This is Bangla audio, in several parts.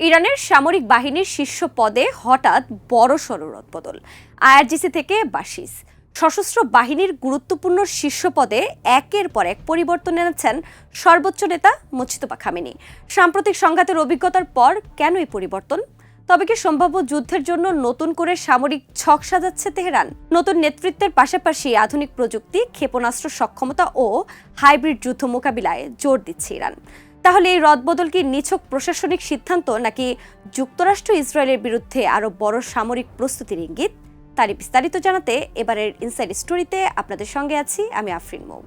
ইরানের সামরিক বাহিনীর শীর্ষ পদে হঠাৎ বড়সড় রদবদল। আইআরজিসি থেকে বাশিস সশস্ত্র বাহিনীর গুরুত্বপূর্ণ শীর্ষ পদে একের পর এক পরিবর্তন এনেছেন সর্বোচ্চ নেতা মুজতবা খামেনি। সাম্প্রতিক সংঘাতের অভিজ্ঞতার পর কেন এই পরিবর্তন? তবে কি সম্ভাব্য যুদ্ধের জন্য নতুন করে সামরিক ছক সাজাচ্ছে তেহরান? নতুন নেতৃত্বের পাশাপাশি আধুনিক প্রযুক্তি, ক্ষেপণাস্ত্র সক্ষমতা ও হাইব্রিড যুদ্ধ মোকাবিলায় জোর দিচ্ছে ইরান। তাহলে এই রদবদল কি নিছক প্রশাসনিক সিদ্ধান্ত, নাকি যুক্তরাষ্ট্র ইসরায়েলের বিরুদ্ধে আরো বড় সামরিক প্রস্তুতির ইঙ্গিত? তারই বিস্তারিত জানাতে এবারের ইনসাইড স্টোরিতে আপনাদের সঙ্গে আছি আমি আফরিন মৌ।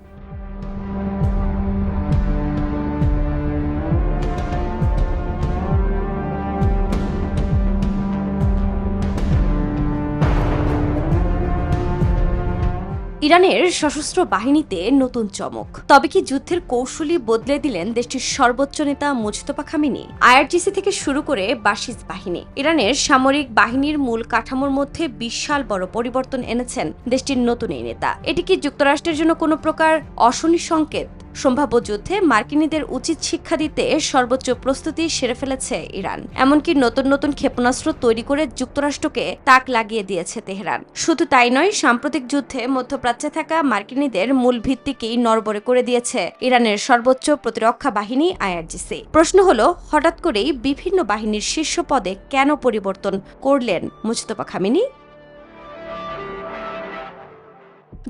ইরানের সশস্ত্র বাহিনীতে নতুন চমক। তবে কি যুদ্ধের কৌশলী বদলে দিলেন দেশটির সর্বোচ্চ নেতা মুজতবা খামেনি? আইআরজিসি থেকে শুরু করে বাশিস বাহিনী ইরানের সামরিক বাহিনীর মূল কাঠামোর মধ্যে বিশাল বড় পরিবর্তন এনেছেন দেশটির নতুন এই নেতা। এটি কি যুক্তরাষ্ট্রের জন্য কোনো প্রকার অশনি সংকেত? সম্ভাব্য যুদ্ধে মার্কিনীদের উচিত শিক্ষা দিতে সর্বোচ্চ প্রস্তুতি সেরে ফেলেছে ইরান। এমনকি নতুন নতুন ক্ষেপণাস্ত্র তৈরি করে যুক্তরাষ্ট্রকে তাক লাগিয়ে দিয়েছে তেহরান। শুধু তাই নয়, সাম্প্রতিক যুদ্ধে মধ্যপ্রাচ্যে থাকা মার্কিনীদের মূল ভিত্তিকেই নড়বড়ে করে দিয়েছে ইরানের সর্বোচ্চ প্রতিরক্ষা বাহিনী আইআরজিসি। প্রশ্ন হলো, হঠাৎ করেই বিভিন্ন বাহিনীর শীর্ষ পদে কেন পরিবর্তন করলেন মুজতবা খামেনি?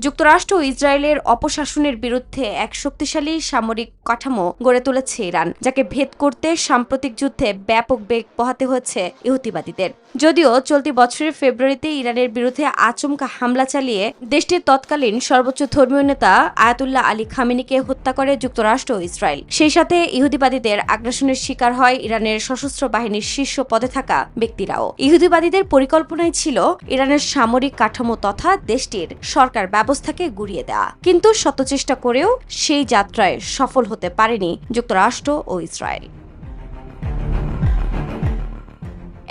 যুক্তরাষ্ট্র ও ইসরায়েলের অপশাসনের বিরুদ্ধে এক শক্তিশালী সামরিক কাঠামো গড়ে তুলেছে ইরান, যাকে ভেদ করতে সাম্প্রতিক যুদ্ধে ব্যাপক বেগ পোহাতে হয়েছে ইহুতিবাদীদের। যদিও চলতি বছরের ফেব্রুয়ারিতে ইরানের বিরুদ্ধে আচমকা হামলা চালিয়ে দেশটির তৎকালীন সর্বোচ্চ ধর্মীয় নেতা আয়াতুল্লাহ আলী খামেনিকে হত্যা করে যুক্তরাষ্ট্র ও ইসরায়েল। সেই সাথে ইহুদিবাদীদের আগ্রাসনের শিকার হয় ইরানের সশস্ত্র বাহিনীর শীর্ষ পদে থাকা ব্যক্তিরাও। ইহুদিবাদীদের পরিকল্পনাই ছিল ইরানের সামরিক কাঠামো তথা দেশটির সরকার ব্যবস্থাকে গুড়িয়ে দেওয়া। কিন্তু শত চেষ্টা করেও সেই যাত্রায় সফল হতে পারেনি যুক্তরাষ্ট্র ও ইসরায়েল।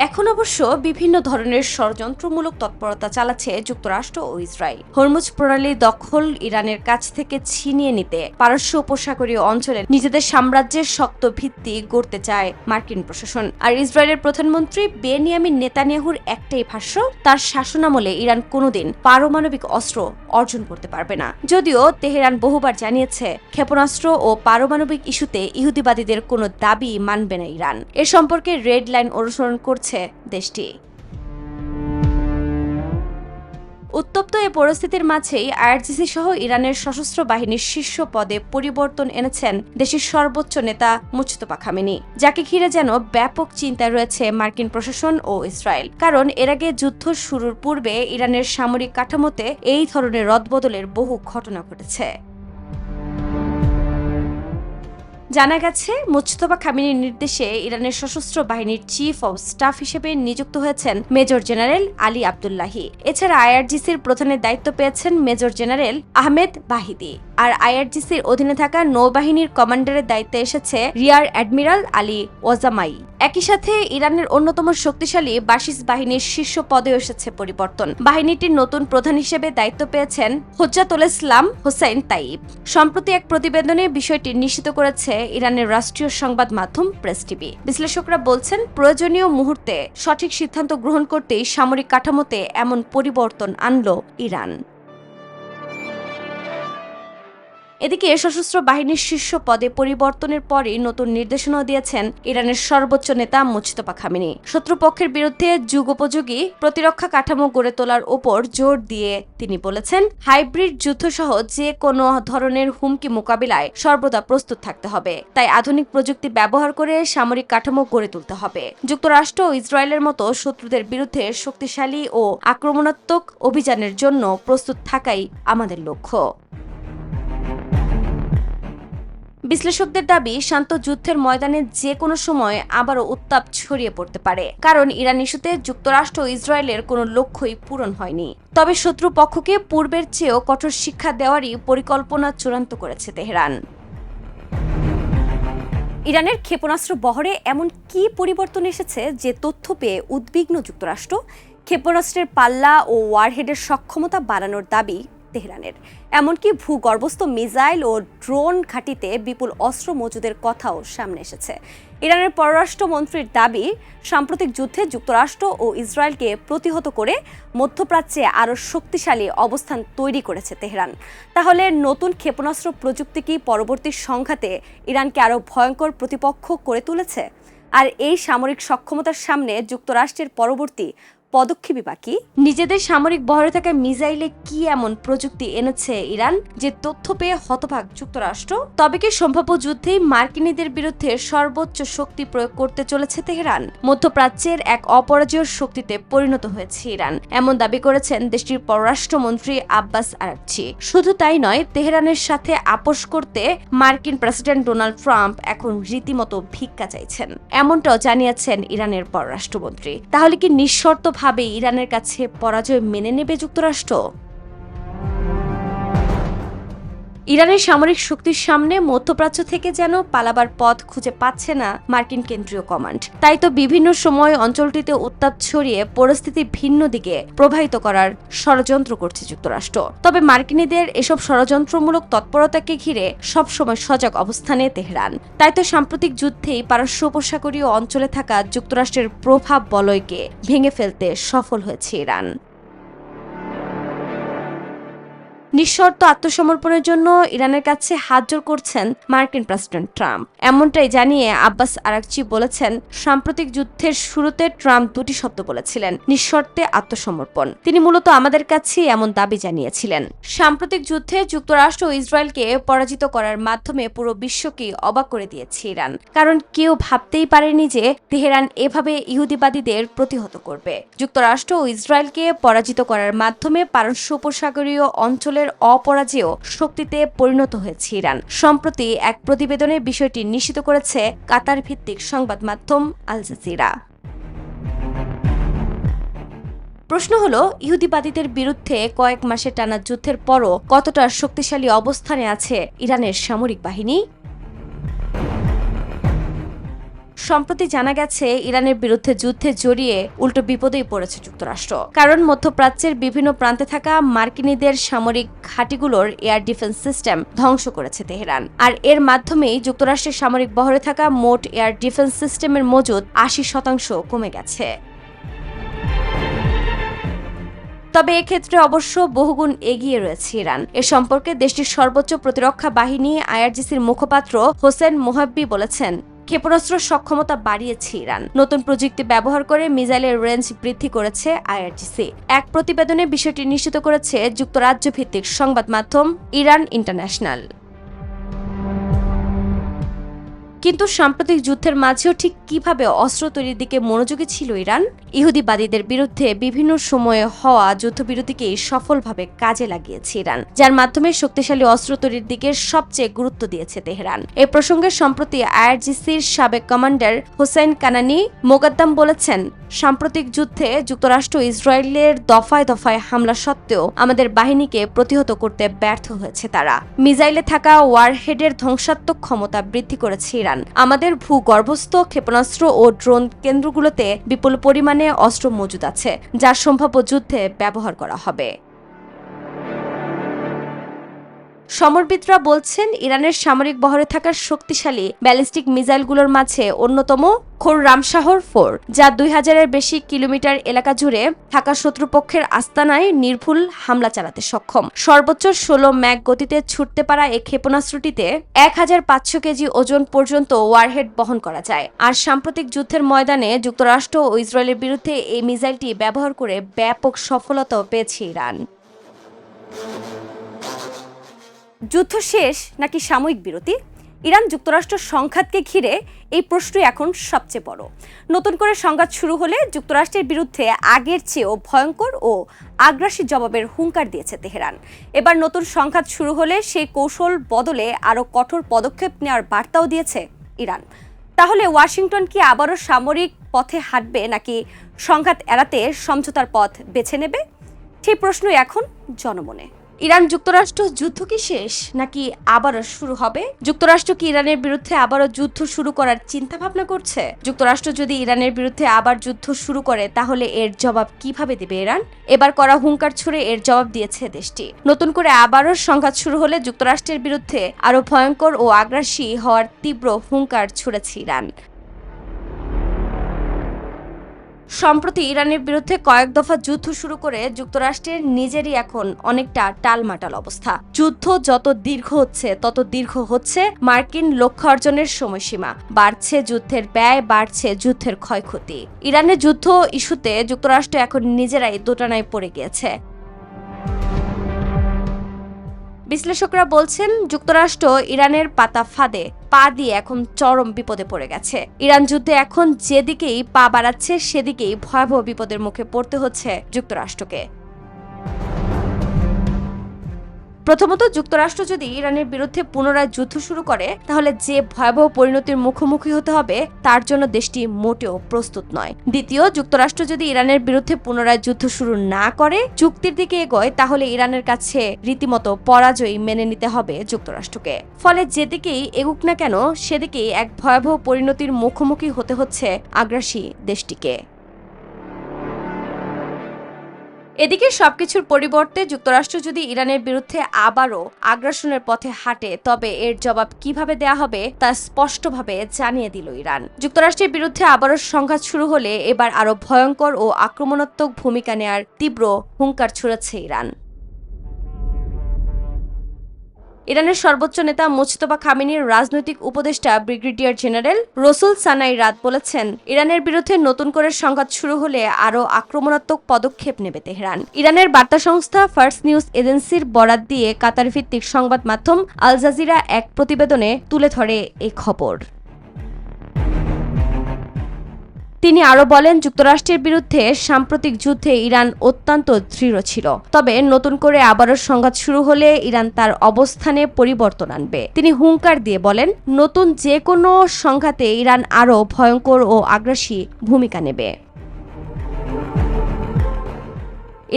এখন অবশ্য বিভিন্ন ধরনের ষড়যন্ত্রমূলক তৎপরতা চালাচ্ছে যুক্তরাষ্ট্র ও ইসরায়েল। হরমুজ প্রণালী দখল ইরানের কাছ থেকে ছিনিয়ে নিতে পারস্য উপসাগরীয় অঞ্চলে নিজেদের সাম্রাজ্যের শক্ত ভিত্তি গড়তে চায় মার্কিন প্রশাসন। আর ইসরায়েলের প্রধানমন্ত্রী বেনিয়ামিন নেতানিয়াহুর একটাই ভাষ্য, তার শাসনামলে ইরান কোনোদিন পারমাণবিক অস্ত্র অর্জন করতে পারবে না। যদিও তেহরান বহুবার জানিয়েছে, ক্ষেপণাস্ত্র ও পারমাণবিক ইস্যুতে ইহুদিবাদীদের কোনো দাবি মানবে না ইরান। এ সম্পর্কে রেড লাইন অনুসরণ করছে দেশটি। উত্তপ্ত এই পরিস্থিতির মাঝেই আইআরজিসি সহ ইরানের সশস্ত্র বাহিনীর শীর্ষ পদে পরিবর্তন এনেছেন দেশের সর্বোচ্চ নেতা মুজতবা খামেনি, যাকে ঘিরে যেন ব্যাপক চিন্তায় রয়েছে মার্কিন প্রশাসন ও ইসরায়েল। কারণ এর আগে যুদ্ধ শুরুর পূর্বে ইরানের সামরিক কাঠামোতে এই ধরনের রদবদলের বহু ঘটনা ঘটেছে। জানা গেছে, মুজতবা খামেনির নির্দেশে ইরানের সশস্ত্র বাহিনীর চিফ অব স্টাফ হিসেবে নিযুক্ত হয়েছেন মেজর জেনারেল আলী আবদুল্লাহি। এছাড়া আইআরজিসির প্রধানের দায়িত্ব পেয়েছেন মেজর জেনারেল আহমেদ বাহিদি। আর আইআরজিসির অধীনে থাকা নৌবাহিনীর কমান্ডারের দায়িত্বে এসেছে রিয়ার অ্যাডমিরাল আলী ওয়াজামাই। একই সাথে ইরানের অন্যতম শক্তিশালী বাশিস বাহিনীর শীর্ষ পদে এসেছে পরিবর্তন। বাহিনীটির নতুন প্রধান হিসেবে দায়িত্ব পেয়েছেন হুজ্জাতুল ইসলাম হোসাইন তাইব। সম্প্রতি এক প্রতিবেদনে বিষয়টি নিশ্চিত করেছে ইরানের রাষ্ট্রীয় সংবাদ মাধ্যম প্রেস টিভি। বিশ্লেষকরা বলছেন, প্রয়োজনীয় মুহূর্তে সঠিক সিদ্ধান্ত গ্রহণ করতেই সামরিক কাঠামোতে এমন পরিবর্তন আনল ইরান। এদিকে সশস্ত্র বাহিনীর শীর্ষ পদে পরিবর্তনের পরই নতুন নির্দেশনা দিয়েছেন ইরানের সর্বোচ্চ নেতা মুজতবা খামেনি। শত্রুপক্ষের বিরুদ্ধে যুগোপযোগী প্রতিরক্ষা কাঠামো গড়ে তোলার উপর জোর দিয়ে তিনি বলেছেন, হাইব্রিড যুদ্ধসহ যে কোনো ধরনের হুমকি মোকাবিলায় সর্বদা প্রস্তুত থাকতে হবে। তাই আধুনিক প্রযুক্তি ব্যবহার করে সামরিক কাঠামো গড়ে তুলতে হবে। যুক্তরাষ্ট্র ও ইসরায়েলের মতো শত্রুদের বিরুদ্ধে শক্তিশালী ও আক্রমণাত্মক অভিযানের জন্য প্রস্তুত থাকাই আমাদের লক্ষ্য। বিশ্লেষকদের দাবি, শান্ত যুদ্ধের ময়দানে যে কোনো সময় আবারও উত্তাপ ছড়িয়ে পড়তে পারে। কারণ ইরান ইস্যুতে যুক্তরাষ্ট্র ও ইসরায়েলের কোনো লক্ষ্যই পূরণ হয়নি। তবে শত্রু পক্ষকে পূর্বের চেয়েও কঠোর শিক্ষা দেওয়ারই পরিকল্পনা চূড়ান্ত করেছে তেহরান। ইরানের ক্ষেপণাস্ত্র বহরে এমন কি পরিবর্তন এসেছে যে তথ্য পেয়ে উদ্বিগ্ন যুক্তরাষ্ট্র? ক্ষেপণাস্ত্রের পাল্লা ও ওয়ারহেডের সক্ষমতা বাড়ানোর দাবি তেহরানের। এমনকি ভূগর্ভস্থ মিসাইল ও ড্রোন ঘাঁটিতে বিপুল অস্ত্র মজুদের কথাও সামনে এসেছে। ইরানের পররাষ্ট্রমন্ত্রীর দাবি, সাম্প্রতিক যুদ্ধে যুক্তরাষ্ট্র ও ইসরায়েলকে প্রতিহত করে মধ্যপ্রাচ্যে আরও শক্তিশালী অবস্থান তৈরি করেছে তেহরান। তাহলে নতুন ক্ষেপণাস্ত্র প্রযুক্তি কি পরবর্তী সংঘাতে ইরানকে আরও ভয়ঙ্কর প্রতিপক্ষ করে তুলেছে? আর এই সামরিক সক্ষমতার সামনে যুক্তরাষ্ট্রের পরবর্তী পদক্ষেপই বা কি? নিজেদের সামরিক বহরে থাকা মিসাইলে কি এমন প্রযুক্তি এনেছে ইরান যে তথ্য পেয়ে হতবাক যুক্তরাষ্ট্র? তবে কি সম্ভাব্য যুদ্ধেই মার্কিনীদের বিরুদ্ধে সর্বোচ্চ শক্তি প্রয়োগ করতে চলেছে তেহরান? মধ্যপ্রাচ্যের এক অপরাজেয় শক্তিতে পরিণত হয়েছে ইরান, এমন দাবি করেছেন দেশটির পররাষ্ট্রমন্ত্রী আব্বাস আরাকচি। শুধু তাই নয়, তেহরানের সাথে আপোষ করতে মার্কিন প্রেসিডেন্ট ডোনাল্ড ট্রাম্প এখন রীতিমতো ভিক্ষা চাইছেন, এমনটাও জানিয়েছেন ইরানের পররাষ্ট্রমন্ত্রী। তাহলে কি নিঃশর্ত ভাবে ইরানের কাছে পরাজয় মেনে নেবে যুক্তরাষ্ট্র? ইরানের সামরিক শক্তির সামনে মধ্যপ্রাচ্য থেকে যেন পালাবার পথ খুঁজে পাচ্ছে না মার্কিন কেন্দ্রীয় কমান্ড। তাই তো বিভিন্ন সময় অঞ্চলটিতে উত্তাপ ছড়িয়ে পরিস্থিতি ভিন্ন দিকে প্রবাহিত করার ষড়যন্ত্র করছে যুক্তরাষ্ট্র। তবে মার্কিনীদের এসব ষড়যন্ত্রমূলক তৎপরতাকে ঘিরে সবসময় সজাগ অবস্থানে তেহরান। তাই তো সাম্প্রতিক যুদ্ধেই পারস্য উপসাগরীয় অঞ্চলে থাকা যুক্তরাষ্ট্রের প্রভাব বলয়কে ভেঙে ফেলতে সফল হয়েছে ইরান। নিঃশর্ত আত্মসমর্পণের জন্য ইরানের কাছে হাতজোড় করছেন মার্কিন প্রেসিডেন্ট ট্রাম্প, এমনটাই জানিয়ে আব্বাস আরাকচি বলেছেন, সাম্প্রতিক যুদ্ধের শুরুতে ট্রাম্প দুটি শব্দ বলেছিলেন, নিঃশর্তে আত্মসমর্পণ। তিনি মূলত আমাদের কাছে এমন দাবি জানিয়েছিলেন। সাম্প্রতিক যুদ্ধে যুক্তরাষ্ট্র ও ইসরায়েলকে পরাজিত করার মাধ্যমে পুরো বিশ্বকে অবাক করে দিয়েছে ইরান, কারণ কেউ ভাবতেই পারেনি যে তেহরান এভাবে ইহুদিবাদীদের প্রতিহত করবে। যুক্তরাষ্ট্র ও ইসরায়েলকে পরাজিত করার মাধ্যমে পারস্য উপসাগরীয় অঞ্চলে অপরাজেয় শক্তিতে পরিণত হয়েছে ইরান। সম্প্রতি এক প্রতিবেদনে বিষয়টি নিশ্চিত করেছে কাতার ভিত্তিক সংবাদ মাধ্যম আল জাজিরা। প্রশ্ন হলো, ইহুদিবাদীদের বিরুদ্ধে কয়েক মাসের টানা যুদ্ধের পরও কতটা শক্তিশালী অবস্থানে আছে ইরানের সামরিক বাহিনী? সম্প্রতি জানা গেছে, ইরানের বিরুদ্ধে যুদ্ধে জড়িয়ে উল্টো বিপদেই পড়েছে যুক্তরাষ্ট্র। কারণ মধ্যপ্রাচ্যের বিভিন্ন প্রান্তে থাকা মার্কিনীদের সামরিক ঘাঁটিগুলোর এয়ার ডিফেন্স সিস্টেম ধ্বংস করেছে তেহরান। আর এর মাধ্যমেই যুক্তরাষ্ট্রের সামরিক বহরে থাকা মোট এয়ার ডিফেন্স সিস্টেমের মজুদ 80% কমে গেছে। তবে এক্ষেত্রে অবশ্য বহুগুণ এগিয়ে রয়েছে ইরান। এ সম্পর্কে দেশটির সর্বোচ্চ প্রতিরক্ষা বাহিনী আইআরজিসির মুখপাত্র হোসেন মোহাব্বি বলেছেন, ক্ষেপণাস্ত্র সক্ষমতা বাড়িয়েছে ইরান। নতুন প্রযুক্তি ব্যবহার করে মিসাইলের রেঞ্জ বৃদ্ধি করেছে আইআরজিসি। এক প্রতিবেদনে বিষয়টি নিশ্চিত করেছে যুক্তরাজ্য ভিত্তিক সংবাদ মাধ্যম ইরান ইন্টারন্যাশনাল। কিন্তু সাম্প্রতিক যুদ্ধের মাঝেও ঠিক কিভাবে অস্ত্র তৈরির দিকে মনোযোগী ছিল ইরান? ইহুদিবাদীদের বিরুদ্ধে বিভিন্ন সময়ে হওয়া যুদ্ধবিরতিকেই সফলভাবে কাজে লাগিয়েছে ইরান, যার মাধ্যমে শক্তিশালী অস্ত্র তৈরির দিকে সবচেয়ে গুরুত্ব দিয়েছে তেহরান। এ প্রসঙ্গে সম্প্রতি আইআরজিসির সাবেক কমান্ডার হোসেন কানানি মোকাদ্দাম বলেছেন, সাম্প্রতিক যুদ্ধে যুক্তরাষ্ট্র ইসরায়েলের দফায় দফায় হামলা সত্ত্বেও আমাদের বাহিনীকে প্রতিহত করতে ব্যর্থ হয়েছে তারা। মিসাইলে থাকা ওয়ারহেডের ধ্বংসাত্মক ক্ষমতা বৃদ্ধি করেছে ইরান। আমাদের ভূগর্ভস্থ ক্ষেপণাস্ত্র ও ড্রোন কেন্দ্রগুলোতে বিপুল পরিমাণে অস্ত্র মজুদ আছে, যা সম্ভাব্য যুদ্ধে ব্যবহার করা হবে। সমরবিদরা বলছেন, ইরানের সামরিক বহরে থাকা শক্তিশালী ব্যালিস্টিক মিসাইলগুলোর মাঝে অন্যতম খোররামশাহর 4, যা 2000-এর বেশি কিলোমিটার এলাকা জুড়ে থাকা শত্রুপক্ষের আস্তানায় নির্ভুল হামলা চালাতে সক্ষম। সর্বোচ্চ 16 ম্যাক গতিতে ছুটতে পারা এই ক্ষেপণাস্ত্রটিতে 1500 কেজি ওজন পর্যন্ত ওয়ারহেড বহন করা যায়। আর সাম্প্রতিক যুদ্ধের ময়দানে যুক্তরাষ্ট্র ও ইসরায়েলের বিরুদ্ধে এই মিসাইলটি ব্যবহার করে ব্যাপক সফলতাও পেয়েছে ইরান। যুদ্ধ শেষ নাকি সাময়িক বিরতি? ইরান যুক্তরাষ্ট্র সংঘাতকে ঘিরে এই প্রশ্নই এখন সবচেয়ে বড়। নতুন করে সংঘাত শুরু হলে যুক্তরাষ্ট্রের বিরুদ্ধে আগের চেয়েও ভয়ঙ্কর ও আগ্রাসী জবাবের হুঙ্কার দিয়েছে তেহরান। এবার নতুন সংঘাত শুরু হলে সেই কৌশল বদলে আরও কঠোর পদক্ষেপ নেওয়ার বার্তাও দিয়েছে ইরান। তাহলে ওয়াশিংটন কি আবারও সামরিক পথে হাঁটবে নাকি সংঘাত এড়াতে সমঝোতার পথ বেছে নেবে? সেই প্রশ্নই এখন জনমনে। ইরান যুক্তরাষ্ট্র যুদ্ধ কি শেষ নাকি আবারও শুরু হবে? যুক্তরাষ্ট্র কি ইরানের বিরুদ্ধে আবারও যুদ্ধ শুরু করার চিন্তা ভাবনা করছে? যুক্তরাষ্ট্র যদি ইরানের বিরুদ্ধে আবার যুদ্ধ শুরু করে তাহলে এর জবাব কিভাবে দেবে ইরান? এবার করা হুঙ্কার ছুড়ে এর জবাব দিয়েছে দেশটি। নতুন করে আবারও সংঘাত শুরু হলে যুক্তরাষ্ট্রের বিরুদ্ধে আরো ভয়ঙ্কর ও আগ্রাসী হওয়ার তীব্র হুঙ্কার ছুড়েছে ইরান। সম্প্রতি ইরানের বিরুদ্ধে কয়েক দফা যুদ্ধ শুরু করে যুক্তরাষ্ট্রের নিজেরই এখন অনেকটা টালমাটাল অবস্থা। যুদ্ধ যত দীর্ঘ হচ্ছে তত দীর্ঘ হচ্ছে মার্কিন লক্ষ্য অর্জনের সময়সীমা, বাড়ছে যুদ্ধের ব্যয়, বাড়ছে যুদ্ধের ক্ষয়ক্ষতি। ইরানের যুদ্ধ ইস্যুতে যুক্তরাষ্ট্র এখন নিজেরাই দোটানায় পড়ে গিয়েছে। বিশ্লেষকরা বলছেন যুক্তরাষ্ট্র ইরানের পাতা ফাঁদে পা দিয়ে এখন চরম বিপদে পড়ে গেছে। ইরান যুদ্ধে এখন যেদিকেই পা বাড়াচ্ছে সেদিকেই ভয়াবহ বিপদের মুখে পড়তে হচ্ছে যুক্তরাষ্ট্রকে। প্রথমত, যুক্তরাষ্ট্র যদি ইরানের বিরুদ্ধে পুনরায় যুদ্ধ শুরু করে তাহলে যে ভয়াবহ পরিণতির মুখোমুখি হতে হবে তার জন্য দেশটি মোটেও প্রস্তুত নয়। দ্বিতীয়, যুক্তরাষ্ট্র যদি ইরানের বিরুদ্ধে পুনরায় যুদ্ধ শুরু না করে চুক্তির দিকে এগোয় তাহলে ইরানের কাছে রীতিমতো পরাজয় মেনে নিতে হবে যুক্তরাষ্ট্রকে। ফলে যেদিকেই এগুক না কেন সেদিকেই এক ভয়াবহ পরিণতির মুখোমুখি হতে হচ্ছে আগ্রাসী দেশটিকে। এদিকে সবকিছুর পরিবর্তে যুক্তরাষ্ট্র যদি ইরানের বিরুদ্ধে আবারও আগ্রাসনের পথে হাঁটে তবে এর জবাব কিভাবে দেয়া হবে তা স্পষ্টভাবে জানিয়ে দিল ইরান। যুক্তরাষ্ট্রের বিরুদ্ধে আবারও সংঘাত শুরু হলে এবার আরো ভয়ঙ্কর ও আক্রমণাত্মক ভূমিকা নেয়ার তীব্র হুঙ্কার ছুড়েছে ইরান। ইরানের সর্বোচ্চ নেতা মুজতবা খামেনির রাজনৈতিক উপদেষ্টা ব্রিগেডিয়ার জেনারেল রসুল সানাই রাত বলেছেন, ইরানের বিরুদ্ধে নতুন করে সংঘাত শুরু হলে আরও আক্রমণাত্মক পদক্ষেপ নেবে তেহরান। ইরানের বার্তা সংস্থা ফার্স নিউজ এজেন্সির বরাত দিয়ে কাতার ভিত্তিক সংবাদ মাধ্যম আল জাজিরা এক প্রতিবেদনে তুলে ধরে এই খবর। তিনি আরো বলেন, যুক্তরাষ্ট্রের বিরুদ্ধে সাম্প্রতিক যুদ্ধে ইরান অত্যন্ত দৃঢ় ছিল, তবে নতুন করে আবারও সংঘাত শুরু হলে ইরান তার অবস্থানে পরিবর্তন আনবে। তিনি হুঙ্কার দিয়ে বলেন, নতুন যে কোনো সংঘাতে ইরান আরো ভয়ঙ্কর ও আগ্রাসী ভূমিকা নেবে।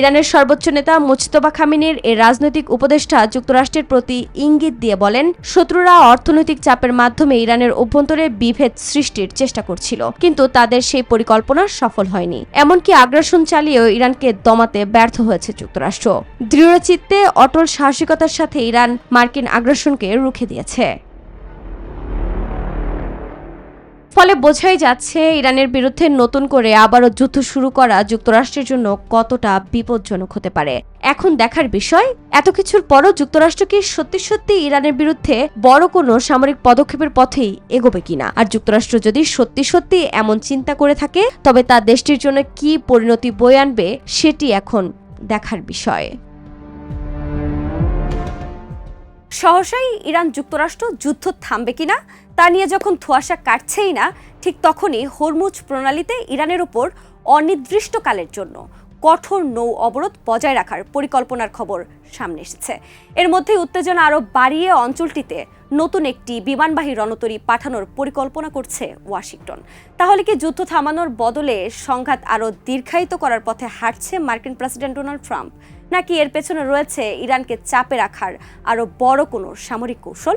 ইরানের সর্বোচ্চ নেতা মুজতবা খামেনির এই রাজনৈতিক উপদেষ্টা যুক্তরাষ্ট্রের প্রতি ইঙ্গিত দিয়ে বলেন, শত্রুরা অর্থনৈতিক চাপের মাধ্যমে ইরানের অভ্যন্তরে বিভেদ সৃষ্টির চেষ্টা করছিল, কিন্তু তাদের সেই পরিকল্পনা সফল হয়নি। এমনকি আগ্রাসন চালিয়েও ইরানকে দমাতে ব্যর্থ হয়েছে যুক্তরাষ্ট্র। দৃঢ়চিত্তে অটল সাহসিকতার সাথে ইরান মার্কিন আগ্রাসনকে রুখে দিয়েছে। ফলে বোঝাই যাচ্ছে ইরানের বিরুদ্ধে নতুন করে আবারও যুদ্ধ শুরু করা যুক্তরাষ্ট্রের জন্য কতটা বিপজ্জনক হতে পারে। এখন দেখার বিষয়, এত কিছুর পরও যুক্তরাষ্ট্র কি সত্যি সত্যি ইরানের বিরুদ্ধে বড় কোনো সামরিক পদক্ষেপের পথেই এগোবে কিনা। আর যুক্তরাষ্ট্র যদি সত্যি সত্যি এমন চিন্তা করে থাকে তবে তা দেশটির জন্য কি পরিণতি বয়ে আনবে সেটি এখন দেখার বিষয়। সহসাই ইরান যুক্তরাষ্ট্র যুদ্ধ থামবে কিনা তা নিয়ে যখন ধোঁয়াশা কাটছেই না, ঠিক তখনই হরমুজ প্রণালীতে ইরানের ওপর অনির্দিষ্টকালের জন্য কঠোর নৌ অবরোধ বজায় রাখার পরিকল্পনার খবর সামনে এসেছে। এর মধ্যে উত্তেজনা আরও বাড়িয়ে অঞ্চলটিতে নতুন একটি বিমানবাহী রণতরী পাঠানোর পরিকল্পনা করছে ওয়াশিংটন। তাহলে কি যুদ্ধ থামানোর বদলে সংঘাত আরও দীর্ঘায়িত করার পথে হাঁটছে মার্কিন প্রেসিডেন্ট ডোনাল্ড ট্রাম্প, নাকি এর পেছনে রয়েছে ইরানকে চাপে রাখার আরও বড় কোনো সামরিক কৌশল?